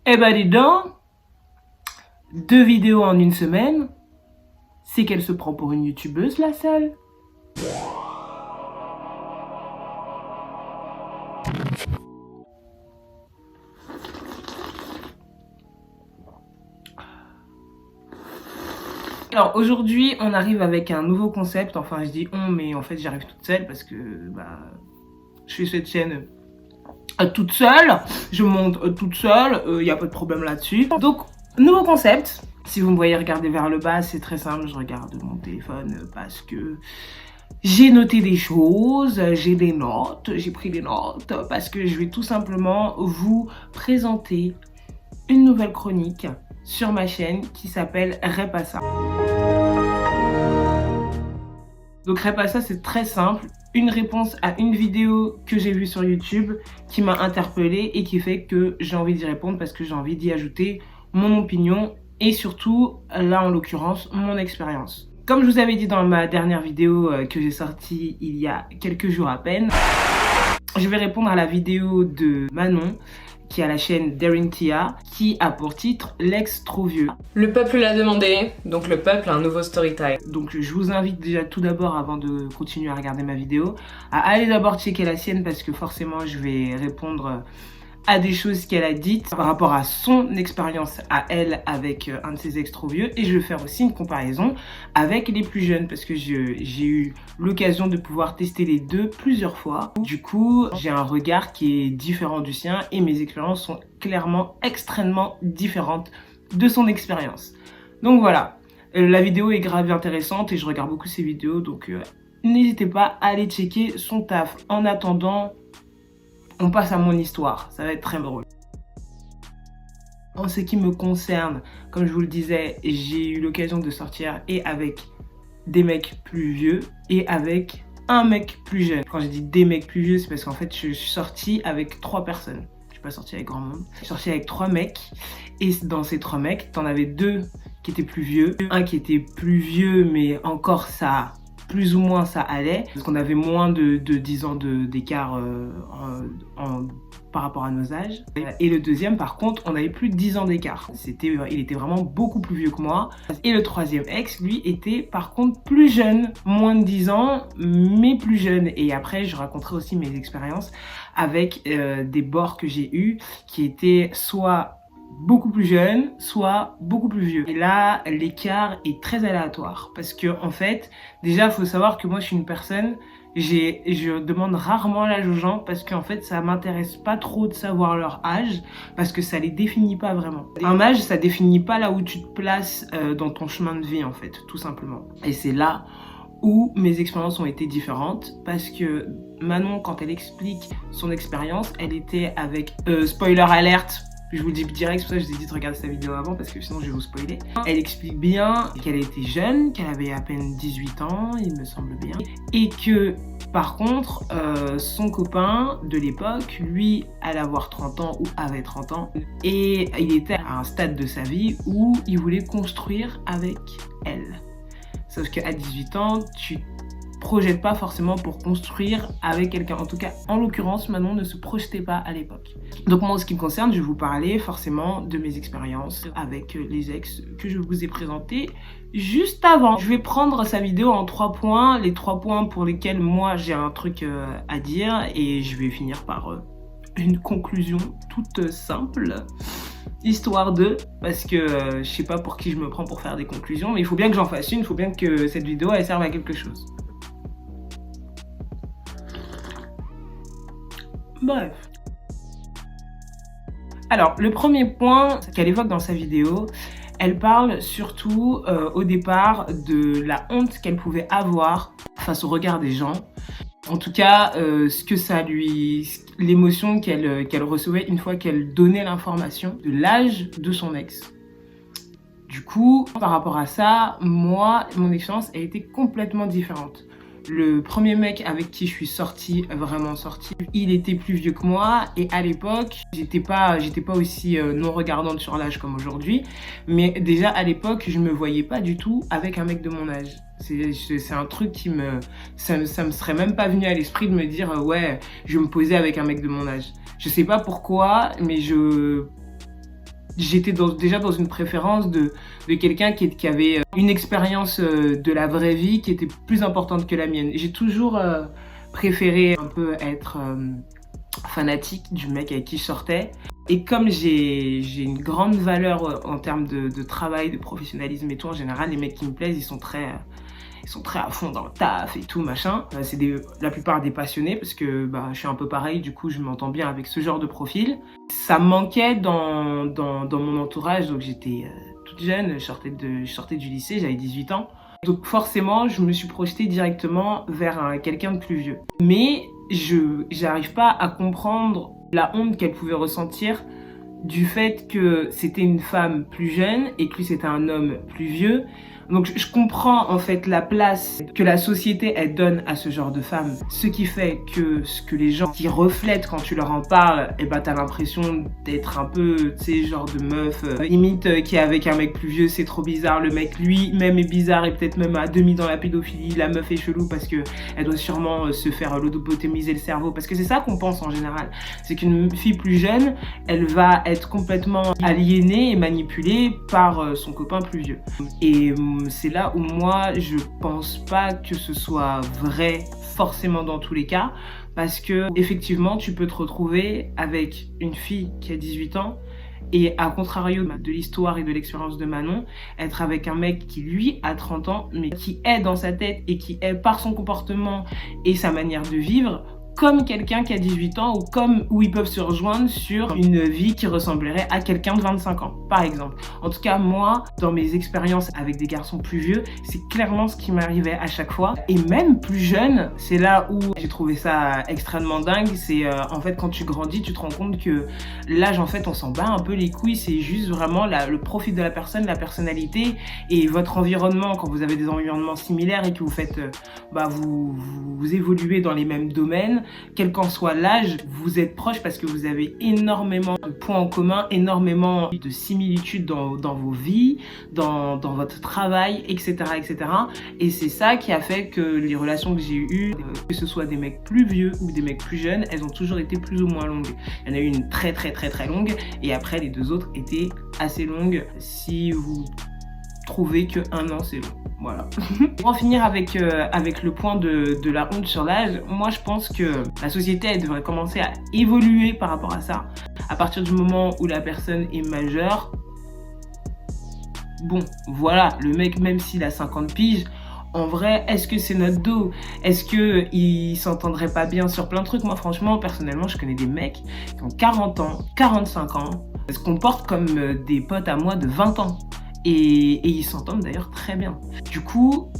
Eh ben dis donc, 2 vidéos en une semaine, c'est qu'elle se prend pour une youtubeuse la seule. Alors aujourd'hui on arrive avec un nouveau concept, enfin je dis on mais en fait j'arrive toute seule parce que je fais cette chaîne toute seule, je monte toute seule, y a pas de problème là-dessus. Donc nouveau concept, si vous me voyez regarder vers le bas c'est très simple, je regarde mon téléphone parce que j'ai noté des choses, j'ai des notes, j'ai pris des notes parce que je vais tout simplement vous présenter une nouvelle chronique sur ma chaîne qui s'appelle Repassa. Donc Repassa c'est très simple, une réponse à une vidéo que j'ai vue sur YouTube qui m'a interpellée et qui fait que j'ai envie d'y répondre parce que j'ai envie d'y ajouter mon opinion et surtout, là en l'occurrence, mon expérience. Comme je vous avais dit dans ma dernière vidéo que j'ai sortie il y a quelques jours à peine, je vais répondre à la vidéo de Manon qui a la chaîne Daring Tia, qui a pour titre L'ex trop vieux. Le peuple l'a demandé, donc le peuple a un nouveau story time. Donc je vous invite déjà tout d'abord, avant de continuer à regarder ma vidéo, à aller d'abord checker la sienne parce que forcément je vais répondre à des choses qu'elle a dites par rapport à son expérience à elle avec un de ses ex trop vieux, et je vais faire aussi une comparaison avec les plus jeunes parce que j'ai eu l'occasion de pouvoir tester les deux plusieurs fois. Du coup, j'ai un regard qui est différent du sien et mes expériences sont clairement extrêmement différentes de son expérience. Donc voilà, la vidéo est grave intéressante et je regarde beaucoup ses vidéos, donc n'hésitez pas à aller checker son taf. En attendant, on passe à mon histoire, ça va être très drôle. En ce qui me concerne, comme je vous le disais, j'ai eu l'occasion de sortir et avec des mecs plus vieux et avec un mec plus jeune. Quand j'ai dit des mecs plus vieux, c'est parce qu'en fait je suis sortie avec 3 personnes. Je suis pas sortie avec grand monde. Je suis sortie avec 3 mecs et dans ces 3 mecs, t'en avais 2 qui étaient plus vieux, un qui était plus vieux mais encore ça... plus ou moins ça allait, parce qu'on avait moins de 10 ans d'écart par rapport à nos âges. Et le deuxième, par contre, on avait plus de 10 ans d'écart. Il était vraiment beaucoup plus vieux que moi. Et le troisième ex, lui, était par contre plus jeune, moins de 10 ans, mais plus jeune. Et après, je raconterai aussi mes expériences avec des bords que j'ai eus, qui étaient soit beaucoup plus jeune, soit beaucoup plus vieux. Et là, l'écart est très aléatoire parce que en fait, déjà, il faut savoir que moi, je suis une personne, je demande rarement l'âge aux gens parce qu'en fait, ça m'intéresse pas trop de savoir leur âge parce que ça les définit pas vraiment. Un âge, ça définit pas là où tu te places dans ton chemin de vie en fait, tout simplement. Et c'est là où mes expériences ont été différentes parce que Manon, quand elle explique son expérience, elle était avec spoiler alert. Je vous le dis direct, c'est pour ça que je vous ai dit de regarder sa vidéo avant parce que sinon je vais vous spoiler. Elle explique bien qu'elle était jeune, qu'elle avait à peine 18 ans, il me semble bien. Et que par contre, son copain de l'époque, lui, allait avoir 30 ans ou avait 30 ans. Et il était à un stade de sa vie où il voulait construire avec elle. Sauf qu'à 18 ans, tu projette pas forcément pour construire avec quelqu'un. En tout cas, en l'occurrence, Manon ne se projetait pas à l'époque. Donc moi, en ce qui me concerne, je vais vous parler forcément de mes expériences avec les ex que je vous ai présentés juste avant. Je vais prendre sa vidéo en 3 points, les 3 points pour lesquels moi j'ai un truc à dire, et je vais finir par une conclusion toute simple. Histoire de, parce que je sais pas pour qui je me prends pour faire des conclusions, mais il faut bien que j'en fasse une, il faut bien que cette vidéo elle serve à quelque chose. Bref. Alors, le premier point qu'elle évoque dans sa vidéo, elle parle surtout au départ de la honte qu'elle pouvait avoir face au regard des gens. En tout cas, l'émotion qu'elle recevait une fois qu'elle donnait l'information de l'âge de son ex. Du coup, par rapport à ça, moi, mon expérience a été complètement différente. Le premier mec avec qui je suis sortie, vraiment sortie, il était plus vieux que moi et à l'époque, j'étais pas aussi non regardante sur l'âge comme aujourd'hui, mais déjà à l'époque, je me voyais pas du tout avec un mec de mon âge. C'est un truc qui ça me serait même pas venu à l'esprit de me dire ouais, je vais me poser avec un mec de mon âge. Je sais pas pourquoi, mais j'étais déjà dans une préférence de quelqu'un qui avait une expérience de la vraie vie qui était plus importante que la mienne. J'ai toujours préféré un peu être fanatique du mec avec qui je sortais. Et comme j'ai une grande valeur en termes de travail, de professionnalisme et tout, en général, les mecs qui me plaisent, ils sont très à fond dans le taf et tout, machin. C'est la plupart des passionnés, parce que je suis un peu pareil, du coup, je m'entends bien avec ce genre de profil. Ça me manquait dans mon entourage, donc j'étais toute jeune, je sortais du lycée, j'avais 18 ans. Donc forcément, je me suis projetée directement vers quelqu'un de plus vieux. Mais j'arrive pas à comprendre la honte qu'elle pouvait ressentir du fait que c'était une femme plus jeune et que lui c'était un homme plus vieux. Donc je comprends en fait la place que la société elle donne à ce genre de femmes. Ce qui fait que ce que les gens qui reflètent quand tu leur en parles, et t'as l'impression d'être un peu, tu sais, genre de meuf limite qui est avec un mec plus vieux, c'est trop bizarre. Le mec lui-même est bizarre et peut-être même à demi dans la pédophilie. La meuf est chelou parce que elle doit sûrement se faire lobotomiser le cerveau. Parce que c'est ça qu'on pense en général. C'est qu'une fille plus jeune, elle va être complètement aliénée et manipulée par son copain plus vieux. Et c'est là où moi je pense pas que ce soit vrai forcément dans tous les cas, parce que effectivement tu peux te retrouver avec une fille qui a 18 ans et à contrario de l'histoire et de l'expérience de Manon, être avec un mec qui lui a 30 ans mais qui est dans sa tête et qui est par son comportement et sa manière de vivre comme quelqu'un qui a 18 ans ou où ils peuvent se rejoindre sur une vie qui ressemblerait à quelqu'un de 25 ans, par exemple. En tout cas, moi, dans mes expériences avec des garçons plus vieux, c'est clairement ce qui m'arrivait à chaque fois. Et même plus jeune, c'est là où j'ai trouvé ça extrêmement dingue. C'est en fait, quand tu grandis, tu te rends compte que l'âge, en fait, on s'en bat un peu les couilles. C'est juste vraiment le profil de la personne, la personnalité et votre environnement. Quand vous avez des environnements similaires et que vous faites, vous évoluez dans les mêmes domaines, quel qu'en soit l'âge, vous êtes proches parce que vous avez énormément de points en commun, énormément de similitudes dans vos vies, dans votre travail, etc., etc. Et c'est ça qui a fait que les relations que j'ai eues, que ce soit des mecs plus vieux ou des mecs plus jeunes, elles ont toujours été plus ou moins longues. Il y en a eu une très très très très longue et après les deux autres étaient assez longues si vous trouvez que 1 an c'est long. Voilà. Pour en finir avec le point de la honte sur l'âge, moi je pense que la société elle devrait commencer à évoluer par rapport à ça. À partir du moment où la personne est majeure, bon voilà, le mec même s'il a 50 piges, en vrai, est-ce que c'est notre dos? Est-ce qu'il s'entendrait pas bien sur plein de trucs? Moi franchement, personnellement, je connais des mecs qui ont 40 ans, 45 ans, se comportent comme des potes à moi de 20 ans. Et ils s'entendent d'ailleurs très bien. Du coup,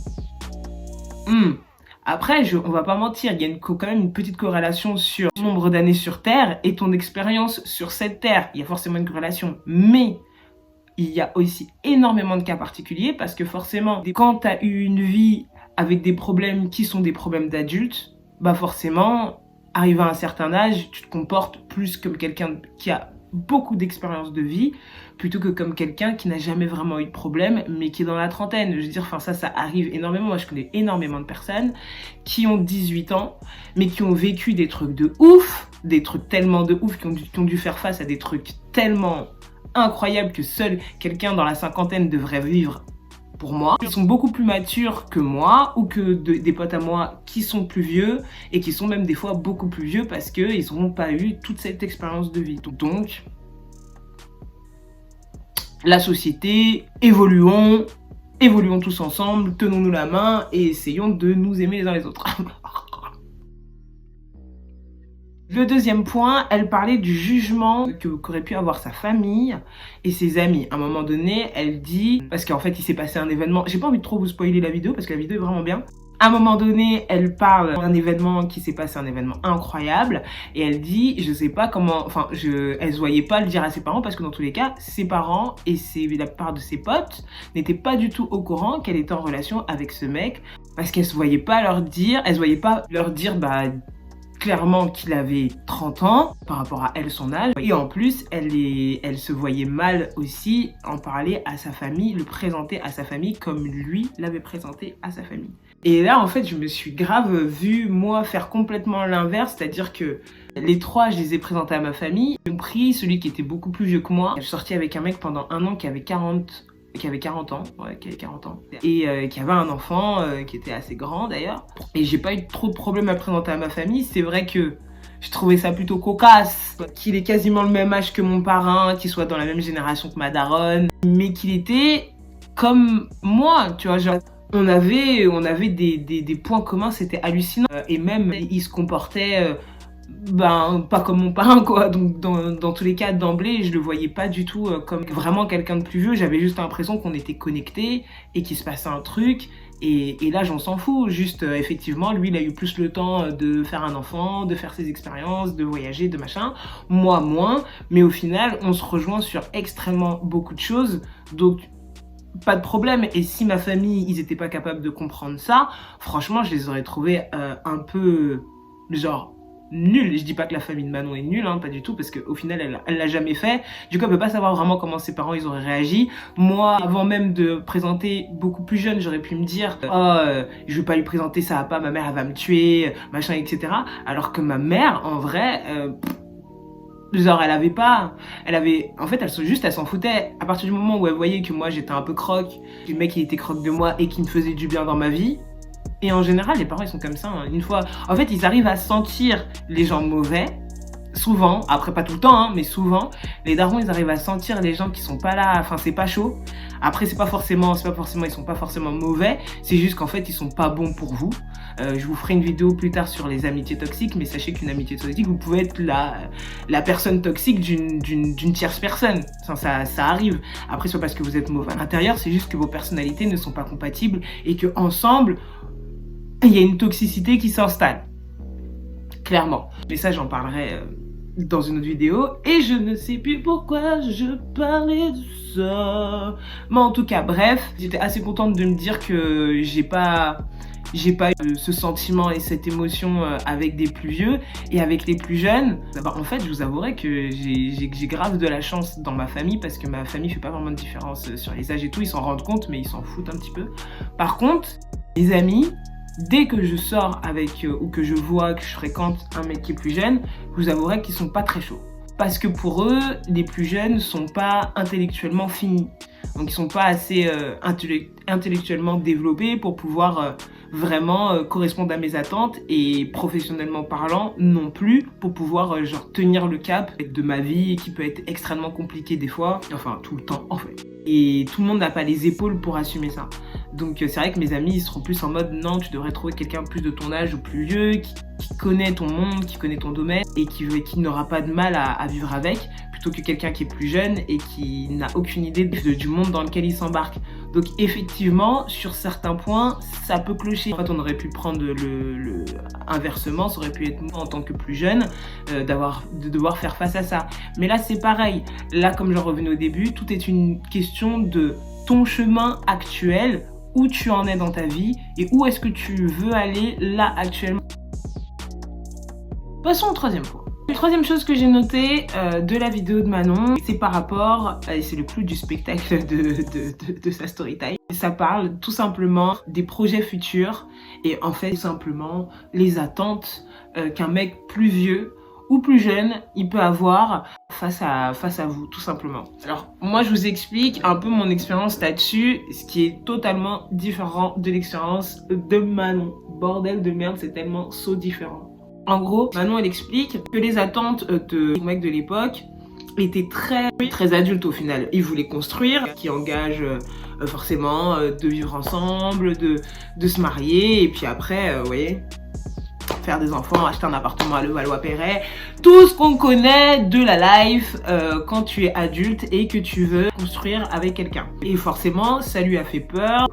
après, on va pas mentir, il y a quand même une petite corrélation sur le nombre d'années sur Terre et ton expérience sur cette Terre. Il y a forcément une corrélation, mais il y a aussi énormément de cas particuliers parce que forcément, quand tu as eu une vie avec des problèmes qui sont des problèmes d'adultes, forcément, arrivé à un certain âge, tu te comportes plus comme quelqu'un qui a beaucoup d'expérience de vie plutôt que comme quelqu'un qui n'a jamais vraiment eu de problème mais qui est dans la trentaine. Je veux dire, ça arrive énormément. Moi je connais énormément de personnes qui ont 18 ans mais qui ont vécu des trucs de ouf, des trucs tellement de ouf, qui ont dû faire face à des trucs tellement incroyables que seul quelqu'un dans la cinquantaine devrait vivre. Pour moi, ils sont beaucoup plus matures que moi ou que des potes à moi qui sont plus vieux et qui sont même des fois beaucoup plus vieux parce qu'ils n'ont pas eu toute cette expérience de vie. Donc, la société, évoluons tous ensemble, tenons-nous la main et essayons de nous aimer les uns les autres. Le deuxième point, elle parlait du jugement qu'aurait pu avoir sa famille et ses amis. À un moment donné, elle dit, parce qu'en fait il s'est passé un événement, j'ai pas envie de trop vous spoiler la vidéo parce que la vidéo est vraiment bien. À un moment donné, elle parle d'un événement qui s'est passé, un événement incroyable, et elle dit, je sais pas comment, elle se voyait pas le dire à ses parents parce que dans tous les cas, ses parents et la plupart de ses potes n'étaient pas du tout au courant qu'elle était en relation avec ce mec parce qu'elle se voyait pas leur dire, clairement qu'il avait 30 ans par rapport à elle, son âge. Et en plus, elle se voyait mal aussi en parler à sa famille, le présenter à sa famille comme lui l'avait présenté à sa famille. Et là, en fait, je me suis grave vue, moi, faire complètement l'inverse, c'est-à-dire que les trois, je les ai présentés à ma famille. J'ai pris celui qui était beaucoup plus vieux que moi. Je suis sortie avec un mec pendant un an qui avait 40 ans, et qui avait un enfant qui était assez grand d'ailleurs. Et j'ai pas eu trop de problèmes à présenter à ma famille. C'est vrai que je trouvais ça plutôt cocasse, qu'il ait quasiment le même âge que mon parrain, qu'il soit dans la même génération que ma daronne, mais qu'il était comme moi, tu vois, genre, on avait des points communs, c'était hallucinant. Et même, il se comportait pas comme mon parrain, quoi. Donc dans tous les cas, d'emblée, je le voyais pas du tout comme vraiment quelqu'un de plus vieux. J'avais juste l'impression qu'on était connectés et qu'il se passait un truc. Et l'âge, on s'en fout. Juste, effectivement, lui, il a eu plus le temps de faire un enfant, de faire ses expériences, de voyager, de machin. Moi, moins. Mais au final, on se rejoint sur extrêmement beaucoup de choses. Donc, pas de problème. Et si ma famille, ils étaient pas capables de comprendre ça, franchement, je les aurais trouvés un peu, genre, nuls. Je dis pas que la famille de Manon est nulle, hein, pas du tout, parce qu'au final, elle l'a jamais fait. Du coup, elle peut pas savoir vraiment comment ses parents, ils auraient réagi. Moi, avant même de présenter beaucoup plus jeune, j'aurais pu me dire, je vais pas lui présenter, ça va pas, ma mère, elle va me tuer, machin, etc. Alors que ma mère, en vrai, genre, en fait, elle s'en foutait. À partir du moment où elle voyait que moi, j'étais un peu croque, que le mec, il était croque de moi et qui me faisait du bien dans ma vie. Et en général, les parents, ils sont comme ça. Hein. Une fois, en fait, ils arrivent à sentir les gens mauvais. Souvent, après pas tout le temps, hein, mais souvent, les darons, ils arrivent à sentir les gens qui sont pas là. Enfin, c'est pas chaud. Après, ils sont pas forcément mauvais. C'est juste qu'en fait, ils sont pas bons pour vous. Je vous ferai une vidéo plus tard sur les amitiés toxiques, mais sachez qu'une amitié toxique, vous pouvez être la personne toxique d'une tierce personne. Enfin, ça arrive. Après, c'est pas parce que vous êtes mauvais à l'intérieur, c'est juste que vos personnalités ne sont pas compatibles et que ensemble, il y a une toxicité qui s'installe. Clairement. Mais ça, j'en parlerai dans une autre vidéo. Et je ne sais plus pourquoi je parlais de ça. Mais en tout cas, bref, j'étais assez contente de me dire que j'ai pas eu ce sentiment et cette émotion avec des plus vieux et avec les plus jeunes. D'abord, en fait, je vous avouerai que j'ai grave de la chance dans ma famille parce que ma famille fait pas vraiment de différence sur les âges et tout. Ils s'en rendent compte, mais ils s'en foutent un petit peu. Par contre, mes amis, dès que je sors avec ou que je vois, que je fréquente un mec qui est plus jeune, je vous avouerai qu'ils sont pas très chauds. Parce que pour eux, les plus jeunes sont pas intellectuellement finis. Donc ils sont pas assez intellectuellement développés pour pouvoir vraiment correspondre à mes attentes et professionnellement parlant non plus pour pouvoir genre tenir le cap de ma vie qui peut être extrêmement compliquée des fois, enfin tout le temps en fait. Et tout le monde n'a pas les épaules pour assumer ça. Donc c'est vrai que mes amis ils seront plus en mode non, tu devrais trouver quelqu'un plus de ton âge ou plus vieux qui connaît ton monde, qui connaît ton domaine et qui n'aura pas de mal à vivre avec, plutôt que quelqu'un qui est plus jeune et qui n'a aucune idée du monde dans lequel il s'embarque. Donc effectivement, sur certains points, ça peut clocher. En fait, on aurait pu prendre le inversement, ça aurait pu être moi en tant que plus jeune, de devoir faire face à ça. Mais là, c'est pareil. Là, comme j'en revenais au début, tout est une question de ton chemin actuel, où tu en es dans ta vie et où est-ce que tu veux aller là actuellement. Passons au troisième point. La troisième chose que j'ai notée de la vidéo de Manon, c'est par rapport, et c'est le clou du spectacle de sa story time. Ça parle tout simplement des projets futurs et en fait tout simplement les attentes qu'un mec plus vieux ou plus jeune il peut avoir face à vous tout simplement. Alors moi je vous explique un peu mon expérience là-dessus, ce qui est totalement différent de l'expérience de Manon. Bordel de merde, c'est tellement différent. En gros, Manon elle explique que les attentes de mec de l'époque étaient très adultes au final. Ils voulaient construire, qui engage forcément de vivre ensemble, de se marier et puis après, vous voyez, faire des enfants, acheter un appartement à Levallois-Perret, tout ce qu'on connaît de la life quand tu es adulte et que tu veux construire avec quelqu'un. Et forcément, ça lui a fait peur.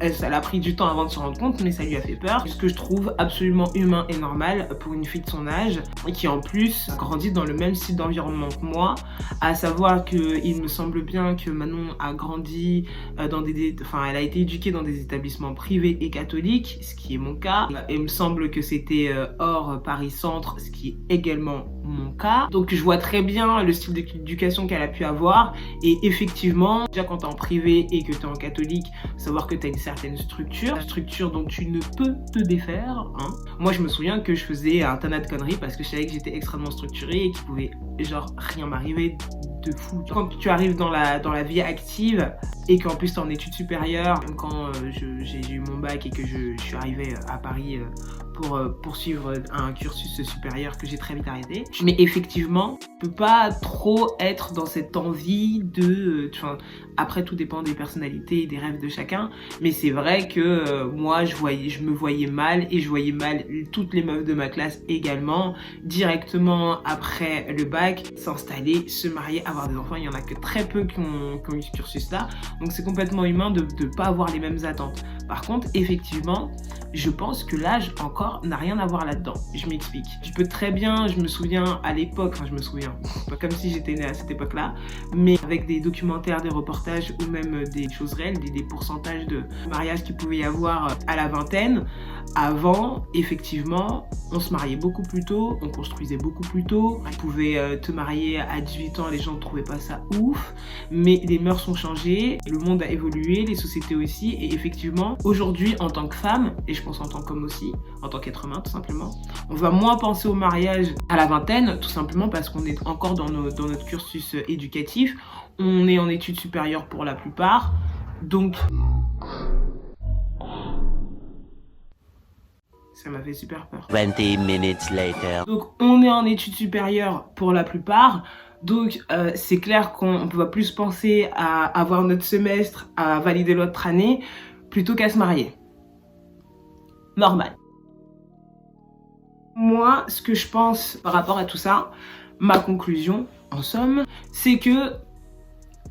Ça l'a pris du temps avant de se rendre compte, mais ça lui a fait peur. Ce que je trouve absolument humain et normal pour une fille de son âge, et qui en plus a grandi dans le même style d'environnement que moi, à savoir qu'il me semble bien que Manon a grandi dans elle a été éduquée dans des établissements privés et catholiques, ce qui est mon cas. Et il me semble que c'était hors Paris Centre, ce qui est également mon cas. Donc je vois très bien le style d'éducation qu'elle a pu avoir, et effectivement, déjà quand t'es en privé et que t'es en catholique, savoir que t'as une certaine structure dont tu ne peux te défaire, hein. Moi je me souviens que je faisais un tas de conneries parce que je savais que j'étais extrêmement structurée et qu'il pouvait genre rien m'arriver de fou. Quand tu arrives dans la vie active et qu'en plus t'es en études supérieures, même quand j'ai eu mon bac et que je suis arrivée à Paris pour poursuivre un cursus supérieur que j'ai très vite arrêté. Mais effectivement, je peux pas trop être dans cette envie de... après tout dépend des personnalités et des rêves de chacun, mais c'est vrai que moi je me voyais mal, et je voyais mal toutes les meufs de ma classe également, directement après le bac, s'installer, se marier, avoir des enfants. Il y en a que très peu qui ont eu ce cursus là, donc c'est complètement humain de pas avoir les mêmes attentes. Par contre, effectivement, je pense que l'âge encore n'a rien à voir là-dedans. Je m'explique. Je peux très bien, je me souviens à l'époque, pas comme si j'étais née à cette époque-là, mais avec des documentaires, des reportages ou même des choses réelles, des pourcentages de mariage qu'il pouvait y avoir à la vingtaine. Avant, effectivement, on se mariait beaucoup plus tôt, on construisait beaucoup plus tôt. Tu pouvais te marier à 18 ans, les gens ne trouvaient pas ça ouf, mais les mœurs ont changé, le monde a évolué, les sociétés aussi, et effectivement, aujourd'hui, en tant que femme, et je pense en tant qu'homme aussi, en tant qu'être humain tout simplement, on va moins penser au mariage à la vingtaine, tout simplement parce qu'on est encore dans notre cursus éducatif, on est en études supérieures pour la plupart, donc... Ça m'a fait super peur. 20 minutes later. Donc on est en études supérieures pour la plupart, donc c'est clair qu'on va plus penser à avoir notre semestre, à valider notre année, plutôt qu'à se marier. Normal. Moi, ce que je pense par rapport à tout ça, ma conclusion, en somme, c'est que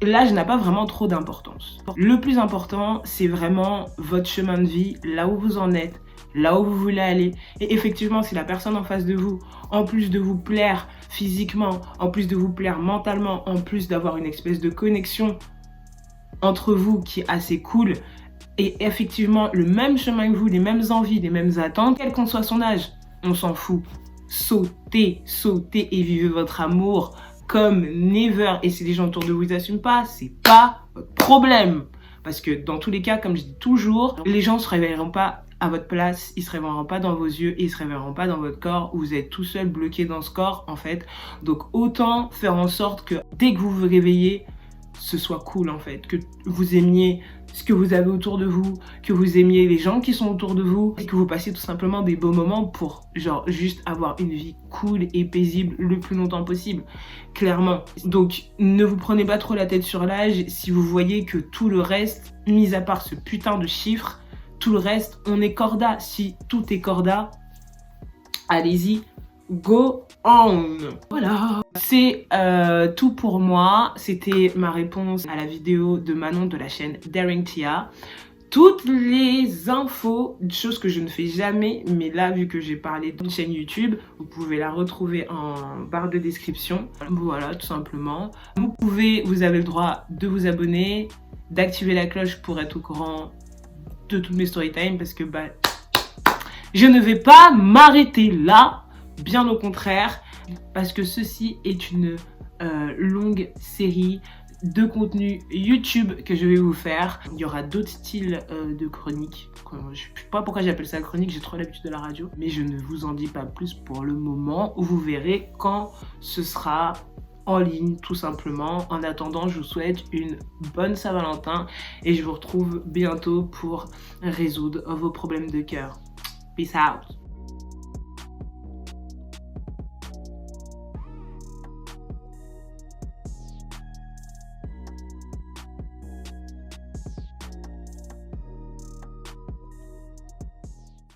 l'âge n'a pas vraiment trop d'importance. Le plus important, c'est vraiment votre chemin de vie, là où vous en êtes, là où vous voulez aller. Et effectivement, si la personne en face de vous, en plus de vous plaire physiquement, en plus de vous plaire mentalement, en plus d'avoir une espèce de connexion entre vous qui est assez cool, et effectivement le même chemin que vous, les mêmes envies, les mêmes attentes, quel qu'en soit son âge, on s'en fout. Sautez et vivez votre amour comme never. Et si les gens autour de vous n'assument pas, c'est pas votre problème. Parce que dans tous les cas, comme je dis toujours, les gens ne se réveilleront pas à votre place, ils se réveilleront pas dans vos yeux et ils se réveilleront pas dans votre corps. Vous êtes tout seul bloqué dans ce corps en fait. Donc autant faire en sorte que dès que vous vous réveillez, ce soit cool en fait, que vous aimiez ce que vous avez autour de vous, que vous aimiez les gens qui sont autour de vous et que vous passiez tout simplement des beaux moments pour genre juste avoir une vie cool et paisible le plus longtemps possible, clairement. Donc ne vous prenez pas trop la tête sur l'âge si vous voyez que tout le reste, mis à part ce putain de chiffre, tout le reste, on est corda. Si tout est corda, allez-y, go on. Voilà, c'est tout pour moi. C'était ma réponse à la vidéo de Manon de la chaîne Daring Tia. Toutes les infos, choses que je ne fais jamais, mais là vu que j'ai parlé d'une chaîne YouTube, vous pouvez la retrouver en barre de description. Voilà, tout simplement. Vous avez le droit de vous abonner, d'activer la cloche pour être au courant de toutes mes storytime, parce que bah je ne vais pas m'arrêter là, bien au contraire, parce que ceci est une longue série de contenu YouTube que je vais vous faire. Il y aura d'autres styles de chroniques. Je sais pas pourquoi j'appelle ça chronique, j'ai trop l'habitude de la radio, mais je ne vous en dis pas plus pour le moment. Vous verrez quand ce sera en ligne, tout simplement. En attendant, je vous souhaite une bonne Saint-Valentin et je vous retrouve bientôt pour résoudre vos problèmes de cœur. Peace out.